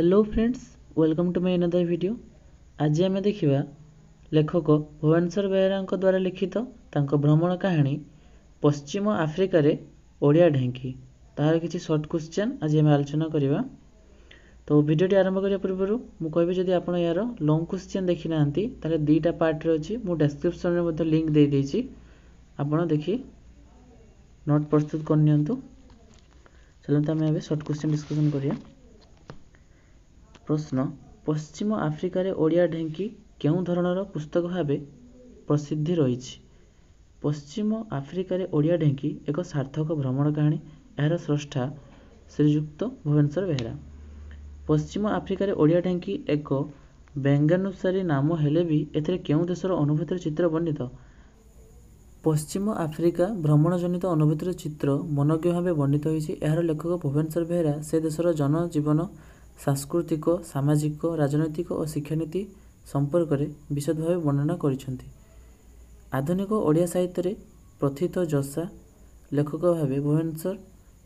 Hello friends, welcome to my another video. आज आम देखा लेखक भुवनेश्वर बेहेरा द्वारा लिखित तांको भ्रमण कहानी पश्चिम आफ्रिका रे ओडिया ढेंकी तार किसी सर्ट क्वेश्चन आज आम आलोचना करवा। तो वीडियोटी आरंभ करने पूर्व मुझे कहबी जदि आप यार लॉन्ग क्वेश्चन देखी ना ताले दुईटा पार्ट रे अच्छी मु डिस्क्रिप्शन में लिंक दे देछि, आपण देखि नोट प्रस्तुत कर नियंतु। चलते आम ए सर्ट क्वेश्चन डिस्कशन करिया। प्रश्न, पश्चिम आफ्रिकार ओडिया ढेंकी केउं धरणर पुस्तक भाव प्रसिद्धि रही? पश्चिम आफ्रिकार ओडिया ढेंकी एक सार्थक भ्रमण कहानी। यार स्रष्टा श्रीजुक्त भुवनेश्वर बेहेरा। पश्चिम आफ्रिकार ओडिया ढेंकी एक व्यंग्यानुसारी नाम हेले भी एथिरे केउं देशर अनुभूतिर चित्र वर्णित? पश्चिम आफ्रिका भ्रमण जनित अनुभूतिर चित्र मनज्ञ भाव वर्णित होइछि। यार लेखक भुवनेश्वर बेहेरा से देशर जनजीवन, सांस्कृतिक, सामाजिक, राजनैतिक और शिक्षानीति संपर्क में विशद भाव वर्णना करिसेंति। आधुनिक ओडिया साहित्य प्रथित जशा लेखक भाव भुवनेश्वर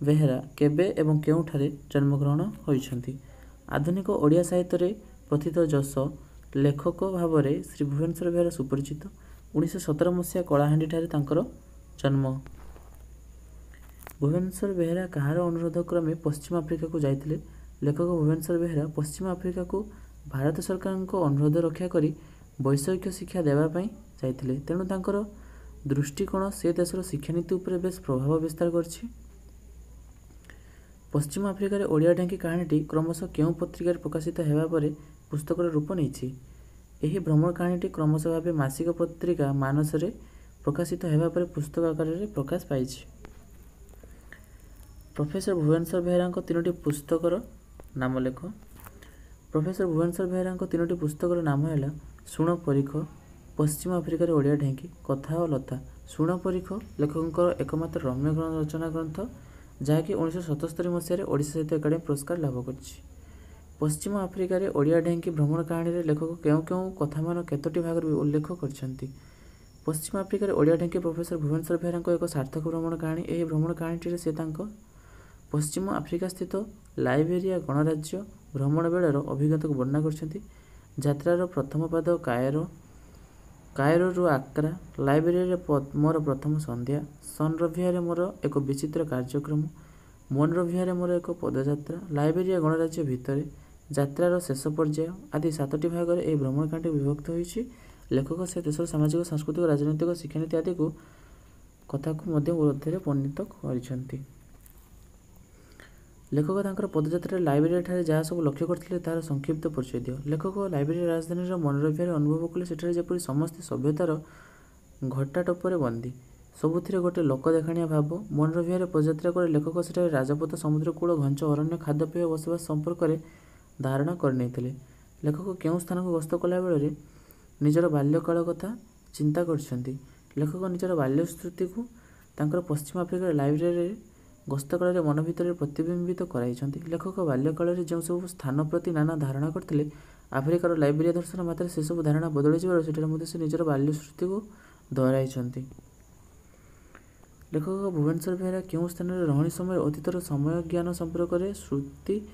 बेहेरा केबे एवं केउठारे जन्मग्रहण होइछंती? आधुनिक ओडिया साहित्य प्रथित जश लेखक भाव श्री भुवनेश्वर बेहेरा सुपरिचित। 1917 मसीहा कलाहांडी ठारे तांकर जन्म। भुवनेश्वर बेहेरा कहार अनुरोध क्रमे पश्चिम आफ्रिका को जाइतिले? लेखक भुवनेश्वर बेहेरा पश्चिम आफ्रिका को भारत सरकार अनुरोध रक्षा करी वैषयिक शिक्षा देवाई जाइतिले, तेणु तांकर दृष्टिकोण से देशर शिक्षानीति उपरे बेस प्रभाव विस्तार करछि। पश्चिम आफ्रिकार ओडिया ढेंकी कहानीटी क्रमशः केउं पत्रिकार प्रकाशित हेबा परे पुस्तकर रूप नेछि? एही भ्रमण कहानीटी क्रमशः भावे मासिक पत्रिका मानस रे प्रकाशित हेबा परे पुस्तक आकार रे प्रकाश पाइछि। प्रोफेसर भुवनेश्वर बेहेरा तीनोटी पुस्तकर नाम लेख। प्रोफेसर भुवनेश्वर बेहेरा तीनोटी पुस्तकर नाम है शुण परीख, पश्चिम आफ्रिकार ओडिया ढेंकी, कथा और लता। शुण परीख लेखक एकमात्र रम्य रचना ग्रंथ जहाँकि 1977 मसीह ओडिशा साहित्य एकाडेमी पुरस्कार लाभ करिछि। पश्चिम आफ्रिकार ओडिया ढेंकी भ्रमण कहानी रे लेखक केउं केउं कथा मान केतोटी भाग रे उल्लेख करछंती? पश्चिम आफ्रिकार ओडिया ढेंकी प्रोफेसर भुवनेश्वर बेहेरा एक सार्थक भ्रमण कहानी। एही भ्रमण कहानी से पश्चिम आफ्रिका स्थित लाइबेरिया गणराज्य भ्रमण बेलर अभिज्ञता को वर्णना करछंती। यात्रार प्रथम पाद कायरो आक्रा, लाइबेरिया मोर प्रथम संध्या, सनरभिया मोर एक विचित्र कार्यक्रम, मोनरभिया मोर एक पदयात्रा, लाइबेरिया गणराज्य भितर, यात्रार शेष पर्याय आदि 7टी भाग में यह भ्रमण कहानी विभक्त होइछि। लेखक से देशर सामाजिक, सांस्कृतिक, राजनैतिक, शिक्षानीति आदि को कथा को मध्य वर्णित करिसेंती। लेखक तांकर पदयात्रा लाइब्रेरी ठारे जहाँ सब लक्ष्य करथिले तार संक्षिप्त परिचय दियो। लेखक लाइब्रेरी राजधानी मनोरभिया अनुभव कले सेठारे जेपरि समस्त सभ्यतार घटा टपरे बंदी, सबुथिरे गोटे लोक देखाणिया भाव। मनोरभिया पदयात्रा करे लेखक सेठारे राजपथ, समुद्रकूल, घंच अरण्य, खाद्यपेय, बसवास संपर्क में धारणा करनेइथिले। लेखक केउं स्थान को गस्त कला बेले निजर बाल्यकाल कथा चिंता करछंती। लेखक निजर बाल्य स्मृति को तांकर पश्चिम आफ्रिकार लाइब्रेरी गस्त काल मन भितर प्रतिबिंबित कराइछंती। लेखक बाल्यकाल जो सब स्थान प्रति नाना धारणा करथिले आफ्रिकार लाइब्रेरी दर्शन मात्र से सब धारणा बदली जाबार सेठारे मध्ये से निजर बाल्य स्मृति को दोहराइछंती। लेखक भुवनेश्वर बेहेरा केउं स्थान रे रहणी समय अतीतर समय ज्ञान संपर्क में श्रुति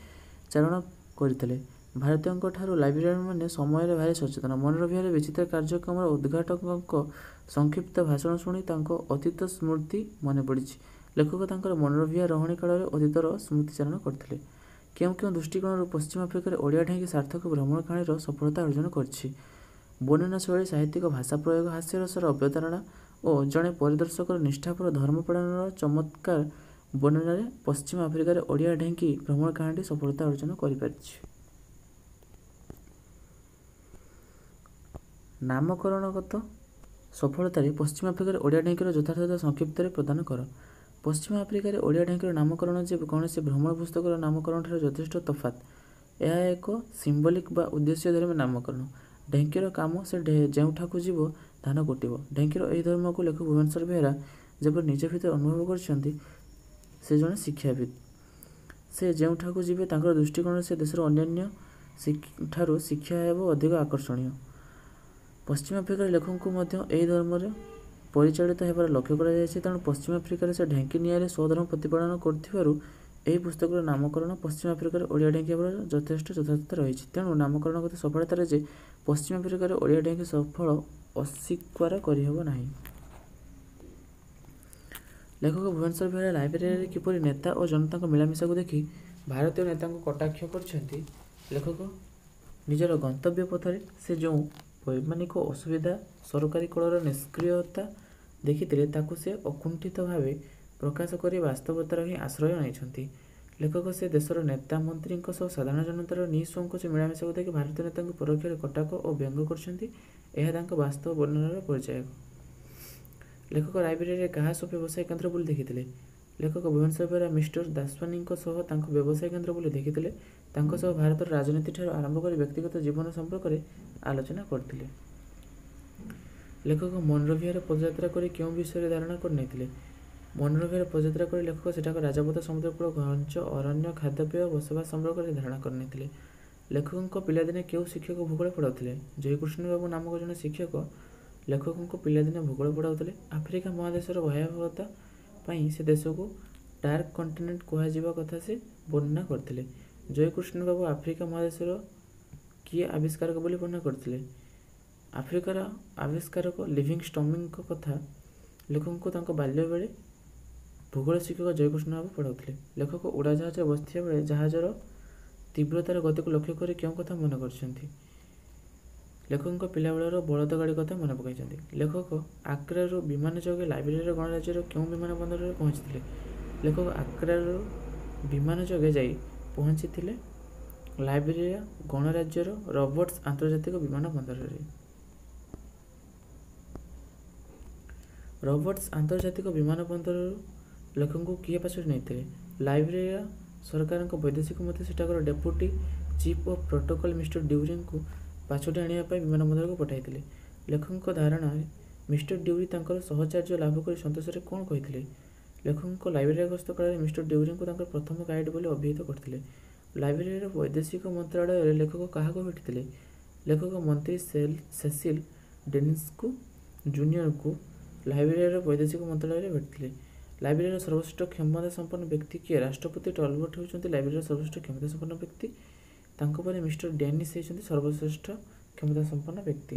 चारण करथिले? भारतीयों ठारू लाइब्रेरियन माने समय रे भारी सचेतन। मनोरभिया विचित्र कार्यक्रम उद्घाटक संक्षिप्त भाषण शुणी तांको अतीत स्मृति मन पड़िछि। लेखक तांकर मनोरभिया रहणी काल में अतीतर स्मृतिचारण करथिले। केउं केउं दृष्टिकोण पश्चिम आफ्रिकार ओडिया ढेंकी सार्थक भ्रमण कहानी सफलता अर्जन करछि? वर्णना शैली, साहित्यिक भाषा प्रयोग, हास्यरसर अवतारणा और जड़े परिदर्शकर निष्ठापर धर्मपरायणर चमत्कार वर्णन पश्चिम आफ्रिकार ओडिया ढेंकी भ्रमण कहानी सफलता अर्जन करिपारिछि। नामकरणगत सफलतार पश्चिम आफ्रिकार ओडिया ढेंकीर यथार्थ संक्षिप्त प्रदान कर। पश्चिम आफ्रिकार ओडिया ढेंकीर नामकरण जे कौन से भ्रमण पुस्तकर नामकरण ठारे यथेष्ट तफात। यह एक सिम्बलिक बा उद्देश्यधर्मी नामकरण। ढेंकीर काम से जेउठाकू जीव धान कुटिब। ढेंकीर यही धर्म को लेखक भुवनेश्वर बेहेरा जब निज भीतर अनुभव करछंती से जड़े शिक्षाविद। से जेउठाकू जीवे तांकर दृष्टिकोण से देशर अन्यान्य ठारू शिक्षा एवं अधिक आकर्षणीय। पश्चिम आफ्रिकार लेखक को यही धर्म परिचालित होबार लक्ष्य कर। तेणु पश्चिम आफ्रिकार से ढेंकी निआरे स्वधर्म प्रतिपादन कर ଏହି ପୁସ୍ତକର ନାମକରଣ ପଶ୍ଚିମ ଆଫ୍ରିକାର ଓଡ଼ିଆ ଢେଙ୍କି ଭାବରେ ଯଥେଷ୍ଟ ଯଥାର୍ଥତା ରହିଛି। ତେଣୁ ନାମକରଣ କଥା ସଫଳତାରେ ଯେ ପଶ୍ଚିମ ଆଫ୍ରିକାରେ ଓଡ଼ିଆ ଢେଙ୍କି ସଫଳ ଅସ୍ୱୀକାର କରିହେବ ନାହିଁ। ଲେଖକ ଭୁବନେଶ୍ୱର ବିହାର ଲାଇବ୍ରେରୀରେ କିପରି ନେତା ଓ ଜନତାଙ୍କ ମିଳାମିଶାକୁ ଦେଖି ଭାରତୀୟ ନେତାଙ୍କୁ କଟାକ୍ଷ କରିଛନ୍ତି। ଲେଖକ ନିଜର ଗନ୍ତବ୍ୟ ପଥରେ ସେ ଯେଉଁ ବୈମାନିକ ଅସୁବିଧା ସରକାରୀ କଳର ନିଷ୍କ୍ରିୟତା ଦେଖିଥିଲେ ତାକୁ ସେ ଅକୁଣ୍ଠିତ ଭାବେ ପ୍ରକାଶ କରି ବାସ୍ତବତାର ହିଁ ଆଶ୍ରୟ ନେଇଛନ୍ତି। ଲେଖକ ସେ ଦେଶର ନେତା ମନ୍ତ୍ରୀଙ୍କ ସହ ସାଧାରଣ ଜନତାର ନିଃସଂକୋଚ ମିଳାମିଶାକୁ ଦେଖି ଭାରତୀୟ ନେତାଙ୍କୁ ପରୋକ୍ଷରେ କଟାକ ଓ ବ୍ୟଙ୍ଗ କରିଛନ୍ତି। ଏହା ତାଙ୍କ ବାସ୍ତବ ବର୍ଣ୍ଣନାର ପରିଚାୟକ। ଲେଖକ ଲାଇବ୍ରେରୀରେ କାହା ସହ ବ୍ୟବସାୟ କେନ୍ଦ୍ର ବୋଲି ଦେଖିଥିଲେ। ଲେଖକ ଭୁବନେଶ୍ୱର ବିହାର ମିଷ୍ଟର ଦାସୱାନୀଙ୍କ ସହ ତାଙ୍କ ବ୍ୟବସାୟ କେନ୍ଦ୍ର ବୋଲି ଦେଖିଥିଲେ। ତାଙ୍କ ସହ ଭାରତର ରାଜନୀତିଠାରୁ ଆରମ୍ଭ କରି ବ୍ୟକ୍ତିଗତ ଜୀବନ ସମ୍ପର୍କରେ ଆଲୋଚନା କରିଥିଲେ। ଲେଖକ ମନୋରବିହାର ପଦଯାତ୍ରା କରି କେଉଁ ବିଷୟରେ ଧାରଣା କରିନେଇଥିଲେ। ମନୋରବିହାର ପଦଯାତ୍ରା କରି ଲେଖକ ସେଠାକାର ରାଜପଥ ସମୁଦ୍ରକୂଳ ଘଞ୍ଚ ଅରଣ୍ୟ ଖାଦ୍ୟପେୟ ବସବାସ ସମ୍ପର୍କରେ ଧାରଣା କରିନେଇଥିଲେ। ଲେଖକଙ୍କ ପିଲାଦିନେ କେଉଁ ଶିକ୍ଷକ ଭୂଗୋଳ ପଢ଼ାଉଥିଲେ। ଜୟକୃଷ୍ଣ ବାବୁ ନାମକ ଜଣେ ଶିକ୍ଷକ ଲେଖକଙ୍କ ପିଲାଦିନେ ଭୂଗୋଳ ପଢ଼ାଉଥିଲେ। ଆଫ୍ରିକା ମହାଦେଶର ଭୟାବହତା ପାଇଁ ସେ ଦେଶକୁ ଡାର୍କ କଣ୍ଟିନେଣ୍ଟ କୁହାଯିବା କଥା ସେ ବର୍ଣ୍ଣନା କରିଥିଲେ। ଜୟକୃଷ୍ଣ ବାବୁ ଆଫ୍ରିକା ମହାଦେଶର କିଏ ଆବିଷ୍କାରକ ବୋଲି ବର୍ଣ୍ଣନା କରିଥିଲେ। ଆଫ୍ରିକାର ଆବିଷ୍କାରକ ଲିଭିଙ୍ଗଷ୍ଟନ୍ଙ୍କ କଥା ଲେଖକଙ୍କୁ ତାଙ୍କ ବାଲ୍ୟବେଳେ ଭୂଗୋଳ ଶିକ୍ଷକ ଜୟକୃଷ୍ଣ ବାବୁ ପଢ଼ାଉଥିଲେ। ଲେଖକ ଉଡ଼ାଜାହାଜରେ ବସିଥିବା ବେଳେ ଜାହାଜର ତୀବ୍ରତାର ଗତିକୁ ଲକ୍ଷ୍ୟ କରି କେଉଁ କଥା ମନେ କରିଛନ୍ତି। ଲେଖକଙ୍କ ପିଲାବେଳର ବଳଦ ଗାଡ଼ି କଥା ମନେ ପକାଇଛନ୍ତି। ଲେଖକ ଆଗ୍ରାରୁ ବିମାନ ଯୋଗେ ଲାଇବ୍ରେରୀର ଗଣରାଜ୍ୟର କେଉଁ ବିମାନ ବନ୍ଦରରେ ପହଞ୍ଚିଥିଲେ। ଲେଖକ ଆଗ୍ରାରୁ ବିମାନ ଯୋଗେ ଯାଇ ପହଞ୍ଚିଥିଲେ ଲାଇବ୍ରେରୀର ଗଣରାଜ୍ୟର ରବର୍ଟସ୍ ଆନ୍ତର୍ଜାତିକ ବିମାନ ବନ୍ଦରରେ। ରବର୍ଟସ୍ ଆନ୍ତର୍ଜାତିକ ବିମାନ ବନ୍ଦରରୁ ଲେଖକଙ୍କୁ କିଏ ପାଛୋଟି ନେଇଥିଲେ। ଲାଇବ୍ରେରୀର ସରକାରଙ୍କ ବୈଦେଶିକ ମନ୍ତ୍ରୀ ସେଠାକାର deputy chief of protocol mister ଡ୍ୟୁରିଙ୍କୁ ପାଛୋଟି ଆଣିବା ପାଇଁ ବିମାନ ବନ୍ଦରକୁ ପଠାଇଥିଲେ। ଲେଖକଙ୍କ ଧାରଣାରେ ମିଷ୍ଟର ଡ୍ୟୁରି ତାଙ୍କର ସହଚର୍ଯ୍ୟ ଲାଭ କରି ସନ୍ତୋଷରେ କ'ଣ କହିଥିଲେ। ଲେଖକଙ୍କ ଲାଇବ୍ରେରୀ ଗସ୍ତ କାଳରେ ମିଷ୍ଟର ଡ୍ୟୁରିଙ୍କୁ ତାଙ୍କର ପ୍ରଥମ ଗାଇଡ୍ ବୋଲି ଅଭିହିତ କରିଥିଲେ। ଲାଇବ୍ରେରୀର ବୈଦେଶିକ ମନ୍ତ୍ରଣାଳୟରେ ଲେଖକ କାହାକୁ ଭେଟିଥିଲେ। ଲେଖକ ମନ୍ତ୍ରୀ ସେସିଲ୍ ଡେନିସ୍ଙ୍କୁ ଜୁନିୟରଙ୍କୁ ଲାଇବ୍ରେରୀର ବୈଦେଶିକ ମନ୍ତ୍ରଣାଳୟରେ ଭେଟିଥିଲେ। ଲାଇବ୍ରେରୀର ସର୍ବଶ୍ରେଷ୍ଠ କ୍ଷମତାସମ୍ପନ୍ନ ବ୍ୟକ୍ତି କିଏ। ରାଷ୍ଟ୍ରପତି ଟଲବଟ୍ ହେଉଛନ୍ତି ଲାଇବ୍ରେରୀର ସର୍ବଶ୍ରେଷ୍ଠ କ୍ଷମତାସମ୍ପନ୍ନ ବ୍ୟକ୍ତି। ତାଙ୍କ ପରେ ମିଷ୍ଟର ଡେନିସ୍ ହେଉଛନ୍ତି ସର୍ବଶ୍ରେଷ୍ଠ କ୍ଷମତାସମ୍ପନ୍ନ ବ୍ୟକ୍ତି।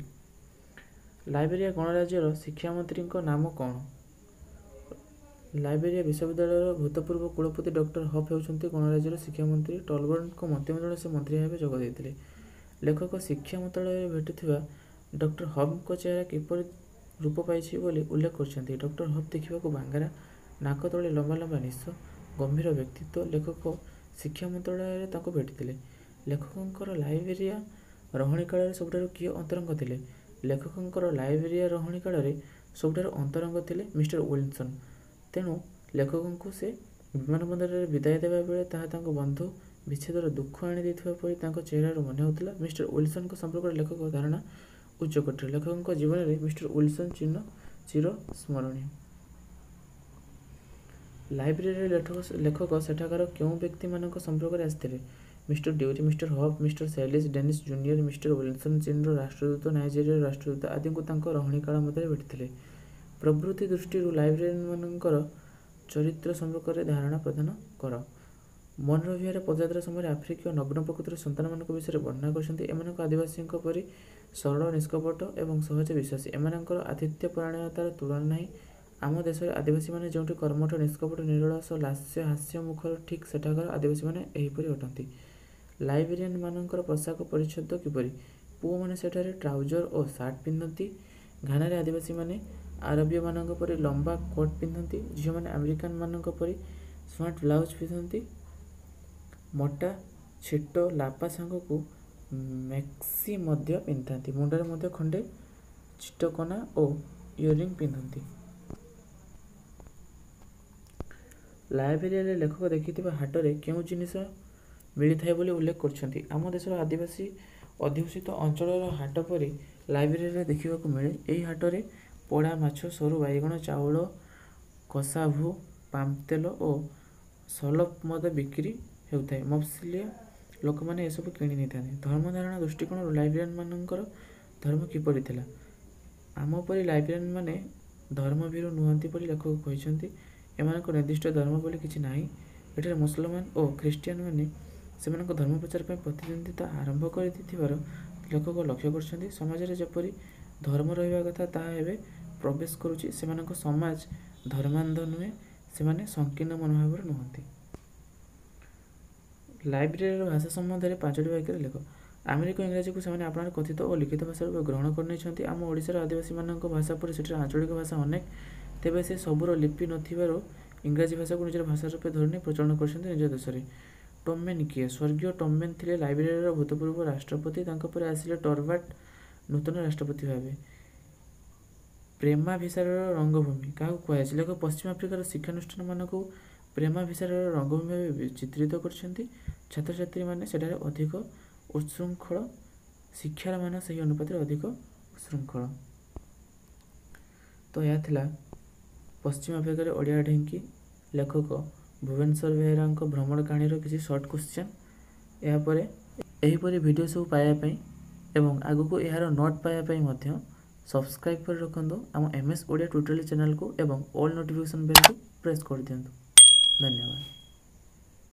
ଲାଇବେରିଆ ଗଣରାଜ୍ୟର ଶିକ୍ଷାମନ୍ତ୍ରୀଙ୍କ ନାମ କ'ଣ। ଲାଇବେରିଆ ବିଶ୍ୱବିଦ୍ୟାଳୟର ଭୂତପୂର୍ବ କୁଳପତି ଡକ୍ଟର ହଫ୍ ହେଉଛନ୍ତି ଗଣରାଜ୍ୟର ଶିକ୍ଷାମନ୍ତ୍ରୀ। ଟଲବଟ୍ଙ୍କ ମନ୍ତ୍ରିମଣ୍ଡଳରେ ସେ ମନ୍ତ୍ରୀ ଭାବେ ଯୋଗ ଦେଇଥିଲେ। ଲେଖକ ଶିକ୍ଷା ମନ୍ତ୍ରଣାଳୟରେ ଭେଟୁଥିବା ଡକ୍ଟର ହଫ୍ଙ୍କ ଚେହେରା କିପରି ରୂପ ପାଇଛି ବୋଲି ଉଲ୍ଲେଖ କରିଛନ୍ତି। ଡକ୍ଟର ହଫ୍ ଦେଖିବାକୁ ବାଙ୍ଗରା, ନାକ ତଳେ ଲମ୍ବା ଲମ୍ବା ନିଶ, ଗମ୍ଭୀର ବ୍ୟକ୍ତିତ୍ୱ। ଲେଖକ ଶିକ୍ଷା ମନ୍ତ୍ରଣାଳୟରେ ତାଙ୍କୁ ଭେଟିଥିଲେ। ଲେଖକଙ୍କର ଲାଇବେରିଆ ରହଣି କାଳରେ ସବୁଠାରୁ କିଏ ଅନ୍ତରଙ୍ଗ ଥିଲେ। ଲେଖକଙ୍କର ଲାଇବେରିଆ ରହଣି କାଳରେ ସବୁଠାରୁ ଅନ୍ତରଙ୍ଗ ଥିଲେ ମିଷ୍ଟର ୱିଲସନ୍। ତେଣୁ ଲେଖକଙ୍କୁ ସେ ବିମାନ ବନ୍ଦରରେ ବିଦାୟ ଦେବା ବେଳେ ତାହା ତାଙ୍କ ବନ୍ଧୁ ବିଚ୍ଛେଦର ଦୁଃଖ ଆଣି ଦେଇଥିବା ପରି ତାଙ୍କ ଚେହେରାରୁ ମନେ ହେଉଥିଲା। ମିଷ୍ଟର ୱିଲସନ୍ଙ୍କ ସମ୍ପର୍କରେ ଲେଖକ ଧାରଣା ଉଚ୍ଚକୋଟୀର। ଲେଖକଙ୍କ ଜୀବନରେ ମିଷ୍ଟର ୱିଲସନ୍ ଚିର ସ୍ମରଣୀୟ। ଲାଇବ୍ରେରୀରେ ଲେଖକ ସେଠାକାର କେଉଁ ବ୍ୟକ୍ତିମାନଙ୍କ ସମ୍ପର୍କରେ ଆସିଥିଲେ। Mister Drury, mister Huff, mister Sellis Dennis junior, mister Wilson, ଚୀନର ରାଷ୍ଟ୍ରଦୂତ, ନାଇଜେରିଆର ରାଷ୍ଟ୍ରଦୂତ ଆଦିଙ୍କୁ ତାଙ୍କ ରହଣି କାଳ ମଧ୍ୟରେ ଭେଟିଥିଲେ। ପ୍ରଭୃତି ଦୃଷ୍ଟିରୁ ଲାଇବ୍ରେରିଆନମାନଙ୍କର ଚରିତ୍ର ସମ୍ପର୍କରେ ଧାରଣା ପ୍ରଦାନ କର। ମନୋରବିହାର ପଦଯାତ୍ରା ସମୟରେ ଆଫ୍ରିକୀୟ ନଗ୍ନ ପ୍ରକୃତିର ସନ୍ତାନମାନଙ୍କ ବିଷୟରେ ବର୍ଣ୍ଣନା କରିଛନ୍ତି। ଏମାନଙ୍କ ଆଦିବାସୀଙ୍କ ପରି ସରଳ, ନିଷ୍କପଟ ଏବଂ ସହଜ ବିଶ୍ୱାସୀ। ଏମାନଙ୍କର ଆତିଥ୍ୟ ପରାୟଣତାର ତୁଳନା ନାହିଁ। ଆମ ଦେଶରେ ଆଦିବାସୀମାନେ ଯେଉଁଠି କର୍ମଠ, ନିଷ୍କପଟ, ନିରଳସ, ଲାସ୍ୟ ହାସ୍ୟ ମୁଖର, ଠିକ୍ ସେଠାକାର ଆଦିବାସୀମାନେ ଏହିପରି ଅଟନ୍ତି। ଲାଇବେରିଆନମାନଙ୍କର ପୋଷାକ ପରିଚ୍ଛଦ କିପରି। ପୁଅମାନେ ସେଠାରେ ଟ୍ରାଉଜର ଓ ସାର୍ଟ ପିନ୍ଧନ୍ତି। ଘାନାରେ ଆଦିବାସୀମାନେ ଆରବୀୟମାନଙ୍କ ପରି ଲମ୍ବା କୋଟ୍ ପିନ୍ଧନ୍ତି। ଝିଅମାନେ ଆମେରିକାନମାନଙ୍କ ପରି ସ୍ମାର୍ଟ ବ୍ଲାଉଜ ପିନ୍ଧନ୍ତି। ମୋଟା ଛିଟ ଲାପା ସାଙ୍ଗକୁ ମେକ୍ସି ମଧ୍ୟ ପିନ୍ଧିଥାନ୍ତି। ମୁଣ୍ଡରେ ମଧ୍ୟ ଖଣ୍ଡେ ଚିଟକନା ଓ ଇୟରିଂ ପିନ୍ଧନ୍ତି। ଲାଇବେରିଆରେ ଲେଖକ ଦେଖିଥିବା ହାଟରେ କେଉଁ ଜିନିଷ ମିଳିଥାଏ ବୋଲି ଉଲ୍ଲେଖ କରିଛନ୍ତି। ଆମ ଦେଶର ଆଦିବାସୀ ଅଧ୍ୟୁଷିତ ଅଞ୍ଚଳର ହାଟ ପରି ଲାଇବେରିଆରେ ଦେଖିବାକୁ ମିଳେ। ଏହି ହାଟରେ ପୋଡ଼ା ମାଛ, ସରୁ ବାଇଗଣ, ଚାଉଳ, କସାଭୁ, ପାମ୍ତେଲ ଓ ସଲଫ ମଦ ବିକ୍ରି ହେଉଥାଏ। ମଫସଲିଆ ଲୋକମାନେ ଏସବୁ କିଣି ନେଇଥାନ୍ତି। ଧର୍ମଧାରଣା ଦୃଷ୍ଟିକୋଣରୁ ଲାଇବେରିଆନମାନଙ୍କର ଧର୍ମ କିପରି ଥିଲା। ଆମ ପରି ଲାଇବେରିଆନମାନେ ଧର୍ମଭୀରୁ ନୁହନ୍ତି ବୋଲି ଲେଖକ କହିଛନ୍ତି। ଏମାନଙ୍କ ନିର୍ଦ୍ଦିଷ୍ଟ ଧର୍ମ ବୋଲି କିଛି ନାହିଁ। ଏଠାରେ ମୁସଲମାନ ଓ ଖ୍ରୀଷ୍ଟିଆନ ମାନେ ସେମାନଙ୍କ ଧର୍ମ ପ୍ରଚାର ପାଇଁ ପ୍ରତିଦ୍ୱନ୍ଦିତା ଆରମ୍ଭ କରିଥିବାର ଲେଖକ ଲକ୍ଷ୍ୟ କରିଛନ୍ତି। ସମାଜରେ ଯେପରି ଧର୍ମ ରହିବା କଥା ତାହା ଏବେ ପ୍ରବେଶ କରୁଛି। ସେମାନଙ୍କ ସମାଜ ଧର୍ମାନ୍ଧ ନୁହେଁ, ସେମାନେ ସଂକୀର୍ଣ୍ଣ ମନୋଭାବର ନୁହନ୍ତି। ଲାଇବ୍ରେରୀର ଭାଷା ସମ୍ବନ୍ଧରେ 5ଟି ବାକ୍ୟରେ ଲେଖ। ଆମେରିକୀୟ ଇଂରାଜୀକୁ ସେମାନେ ଆପଣଙ୍କର କଥିତ ଓ ଲିଖିତ ଭାଷା ରୂପେ ଗ୍ରହଣ କରିନେଇଛନ୍ତି। ଆମ ଓଡ଼ିଶାର ଆଦିବାସୀମାନଙ୍କ ଭାଷା ପରି ସେଠାରେ ଆଞ୍ଚଳିକ ଭାଷା ଅନେକ, ତେବେ ସେ ସବୁର ଲିପି ନଥିବାରୁ ଇଂରାଜୀ ଭାଷାକୁ ନିଜର ଭାଷା ରୂପେ ଧରିନେଇ ପ୍ରଚଳନ କରିଛନ୍ତି ନିଜ ଦେଶରେ। ଟମେନ୍ କିଏ? ସ୍ୱର୍ଗୀୟ ଟମେନ୍ ଥିଲେ ଲାଇବେରିଆର ଭୂତପୂର୍ବ ରାଷ୍ଟ୍ରପତି। ତାଙ୍କ ପରେ ଆସିଲେ ଟରଭାଟ ନୂତନ ରାଷ୍ଟ୍ରପତି ଭାବେ। ପ୍ରେମାଭିସାରର ରଙ୍ଗଭୂମି କାହାକୁ କୁହାଯାଇଛି? ଲେଖକ ପଶ୍ଚିମ ଆଫ୍ରିକାର ଶିକ୍ଷାନୁଷ୍ଠାନମାନଙ୍କୁ ପ୍ରେମାଭିସାରର ରଙ୍ଗଭୂମି ଭାବେ ଚିତ୍ରିତ କରିଛନ୍ତି। ଛାତ୍ରଛାତ୍ରୀମାନେ ସେଠାରେ ଅଧିକ ଉଚ୍ଛୃଙ୍ଖଳ, ଶିକ୍ଷାର ମାନ ସେହି ଅନୁପାତରେ ଅଧିକ ଉଚ୍ଛୃଙ୍ଖଳ। ତ ଏହା ଥିଲା ପଶ୍ଚିମ ଆଫ୍ରିକାରେ ଓଡ଼ିଆ ଢେଙ୍କି ଲେଖକ ଭୁବନେଶ୍ୱର ବେହେରାଙ୍କ ଭ୍ରମଣ କାହାଣୀର କିଛି ସର୍ଟ କ୍ୱେଶ୍ଚନ୍। ଏହାପରେ ଏହିପରି ଭିଡ଼ିଓ ସବୁ ପାଇବା ପାଇଁ ଏବଂ ଆଗକୁ ଏହାର ନୋଟ୍ ପାଇବା ପାଇଁ ମଧ୍ୟ ସବସ୍କ୍ରାଇବ୍ କରି ରଖନ୍ତୁ ଆମ MS ଓଡ଼ିଆ ଟ୍ୟୁଟୋରିଆଲ ଚ୍ୟାନେଲକୁ ଏବଂ ଅଲ୍ ନୋଟିଫିକେସନ୍ ବେଲ୍କୁ ପ୍ରେସ୍ କରିଦିଅନ୍ତୁ। ଧନ୍ୟବାଦ।